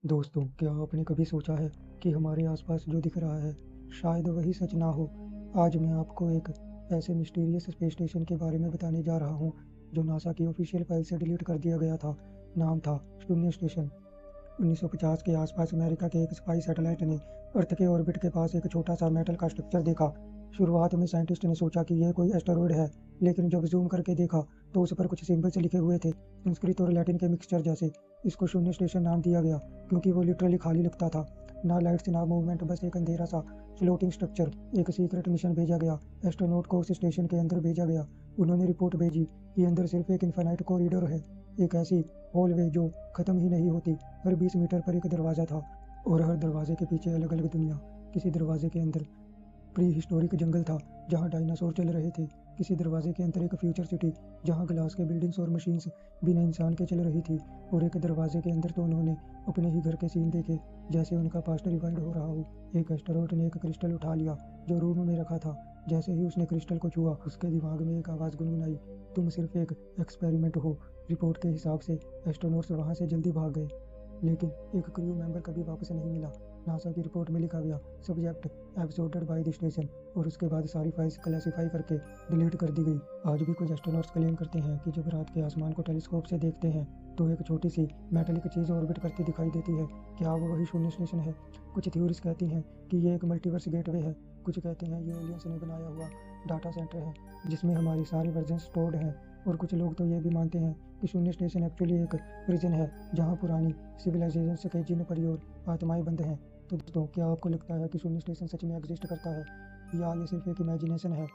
दोस्तों, क्या आपने कभी सोचा है कि हमारे आसपास जो दिख रहा है, शायद वही सच ना हो? आज मैं आपको एक ऐसे मिस्टीरियस स्पेस स्टेशन के बारे में बताने जा रहा हूँ, जो नासा की ऑफिशियल फाइल से डिलीट कर दिया गया था। नाम था शून्य स्टेशन। 1950 के आसपास अमेरिका के एक स्पाई सैटेलाइट ने अर्थ के ऑर्बिट के पास एक छोटा सा मेटल का स्ट्रक्चर देखा। शुरुआत में साइंटिस्ट ने सोचा कि यह कोई एस्टेरॉयड है, लेकिन जब जूम करके देखा तो उस पर कुछ सिंबल्स लिखे हुए थे, संस्कृत और लैटिन के मिक्सचर जैसे। इसको शून्य स्टेशन नाम दिया गया क्योंकि वो लिटरली खाली लगता था। ना लाइट्स ना मूवमेंट, बस एक अंधेरा सा फ्लोटिंग स्ट्रक्चर। एक सीक्रेट मिशन भेजा गया, एस्ट्रोनॉट को उस स्टेशन के अंदर भेजा गया। उन्होंने रिपोर्ट भेजी कि अंदर सिर्फ एक इन्फिनाइट कॉरिडोर है, एक ऐसी हॉलवे जो खत्म ही नहीं होती। हर 20 मीटर पर एक दरवाज़ा था, और हर दरवाजे के पीछे अलग अलग दुनिया। किसी दरवाजे के अंदर प्री हिस्टोरिक जंगल था जहाँ डायनासोर चल रहे थे। किसी दरवाजे के अंदर एक फ्यूचर सिटी जहाँ ग्लास के बिल्डिंग्स और मशीन्स बिना इंसान के चल रही थी। और एक दरवाजे के अंदर तो उन्होंने अपने ही घर के सीन देखे, जैसे उनका पास्ट रिवाइंड हो रहा हो। एक एस्ट्रोनॉट ने एक क्रिस्टल उठा लिया जो रूम में रखा था। जैसे ही उसने क्रिस्टल को छुआ, उसके दिमाग में एक आवाज़ गुनगुनाई, तुम सिर्फ एक एक्सपेरिमेंट हो। रिपोर्ट के हिसाब से एस्ट्रोनॉट्स वहाँ से जल्दी भाग गए, लेकिन एक क्रू मेंबर कभी वापस नहीं मिला। नासा की रिपोर्ट में लिखा गया, subject absorbed by the station. और उसके बाद सारी फाइल्स क्लासिफाई करके डिलीट कर दी गई। आज भी कुछ एस्ट्रोनॉट्स क्लेम करते हैं कि जब रात के आसमान को टेलीस्कोप से देखते हैं तो एक छोटी सी मेटेलिक चीज़ ऑर्बिट करती दिखाई देती है। क्या वो वही शून्य स्टेशन है? कुछ थ्योरीज कहती हैं कि ये एक मल्टीवर्स गेटवे है। कुछ कहते हैं ये एलियंस ने बनाया हुआ डाटा सेंटर है जिसमें हमारी सारी वर्जन स्टोर्ड हैं। और कुछ लोग तो ये भी मानते हैं कि शून्य स्टेशन एक्चुअली एक प्रिजन है जहाँ पुरानी सिविलाइजेशन के जिन परी और आत्माएं बंद हैं। तो दोस्तों, क्या आपको लगता है कि शून्य स्टेशन सच में एग्जिस्ट करता है, या ये सिर्फ एक इमेजिनेशन है?